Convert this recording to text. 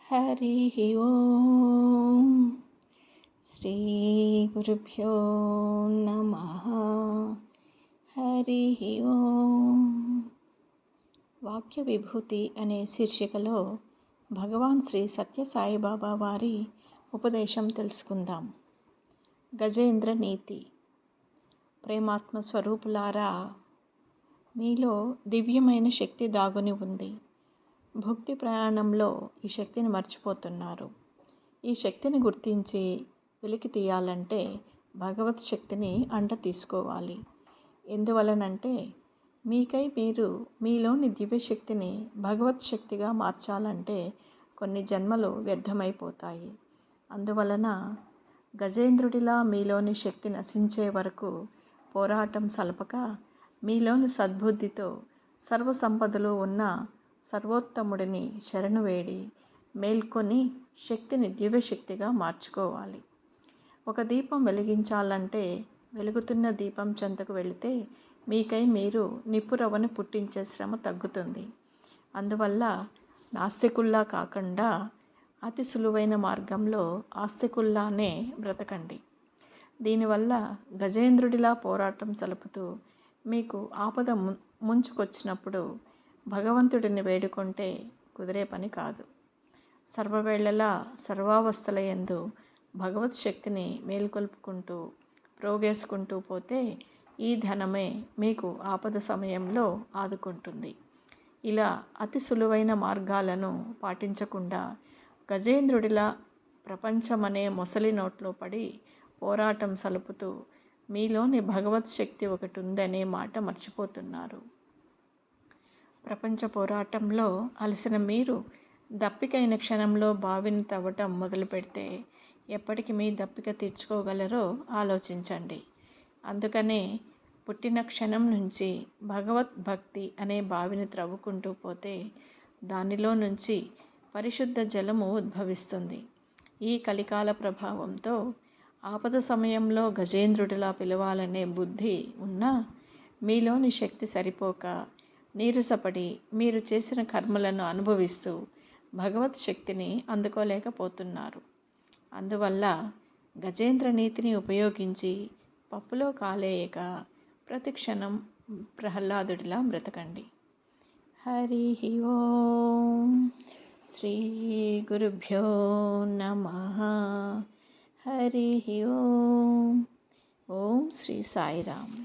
హరి ఓం శ్రీ గురుభ్యో నమః. హరి ఓం. వాక్య విభూతి అనే శీర్షికలో భగవాన్ శ్రీ సత్య సాయిబాబా వారి ఉపదేశం తెలుసుకుందాం. గజేంద్ర నీతి. ప్రేమాత్మ స్వరూపులారా, మీలో దివ్యమైన శక్తి దాగుని ఉంది. భక్తి ప్రయాణంలో ఈ శక్తిని మర్చిపోతున్నారు. ఈ శక్తిని గుర్తించి వెలికి తీయాలంటే భగవత్ శక్తిని అంట తీసుకోవాలి. ఎందువలనంటే మీకై మీరు మీలోని దివ్యశక్తిని భగవత్ శక్తిగా మార్చాలంటే కొన్ని జన్మలు వ్యర్థమైపోతాయి. అందువలన గజేంద్రుడిలా మీలోని శక్తి నశించే వరకు పోరాటం సలపక మీలోని సద్బుద్ధితో సర్వసంపదలు ఉన్న సర్వోత్తముడిని శరణు వేడి మేల్కొని శక్తిని దివ్యశక్తిగా మార్చుకోవాలి. ఒక దీపం వెలిగించాలంటే వెలుగుతున్న దీపం చెంతకు వెళితే మీకై మీరు నిప్పురవ్వని పుట్టించే శ్రమ తగ్గుతుంది. అందువల్ల నాస్తికుల్లా కాకుండా అతి సులువైన మార్గంలో ఆస్తికుల్లానే బ్రతకండి. దీనివల్ల గజేంద్రుడిలా పోరాటం సలుపుతూ మీకు ఆపద ముంచుకొచ్చినప్పుడు భగవంతుడిని వేడుకుంటే కుదిరే పని కాదు. సర్వవేళలా సర్వావస్థల యందు భగవత్ శక్తిని మేల్కొల్పుకుంటూ ప్రోగేసుకుంటూ పోతే ఈ ధనమే మీకు ఆపద సమయంలో ఆదుకుంటుంది. ఇలా అతి సులువైన మార్గాలను పాటించకుండా గజేంద్రుడిలా ప్రపంచమనే మొసలి నోట్లో పడి పోరాటం సలుపుతూ మీలోని భగవత్ శక్తి ఒకటి ఉందనే మాట మర్చిపోతున్నారు. ప్రపంచ పోరాటంలో అలసిన మీరు దప్పికైన క్షణంలో బావిని తవ్వటం మొదలు పెడితే ఎప్పటికి మీ దప్పిక తీర్చుకోగలరో ఆలోచించండి. అందుకనే పుట్టిన క్షణం నుంచి భగవద్భక్తి అనే బావిని త్రవ్వుకుంటూ పోతే దానిలో నుంచి పరిశుద్ధ జలము ఉద్భవిస్తుంది. ఈ కలికాల ప్రభావంతో ఆపద సమయంలో గజేంద్రుడిలా పిలవాలనే బుద్ధి ఉన్నా మీలోని శక్తి సరిపోక నీరసపడి మీరు చేసిన కర్మలను అనుభవిస్తూ భగవత్ శక్తిని అందుకోలేకపోతున్నారు. అందువల్ల గజేంద్ర నీతిని ఉపయోగించి పప్పులో కాలేయక ప్రతిక్షణం ప్రహ్లాదుడిలా బ్రతకండి. హరి ఓం. శ్రీ గురుభ్యో నమః. హరి ఓం. ఓం శ్రీ సాయిరామ్.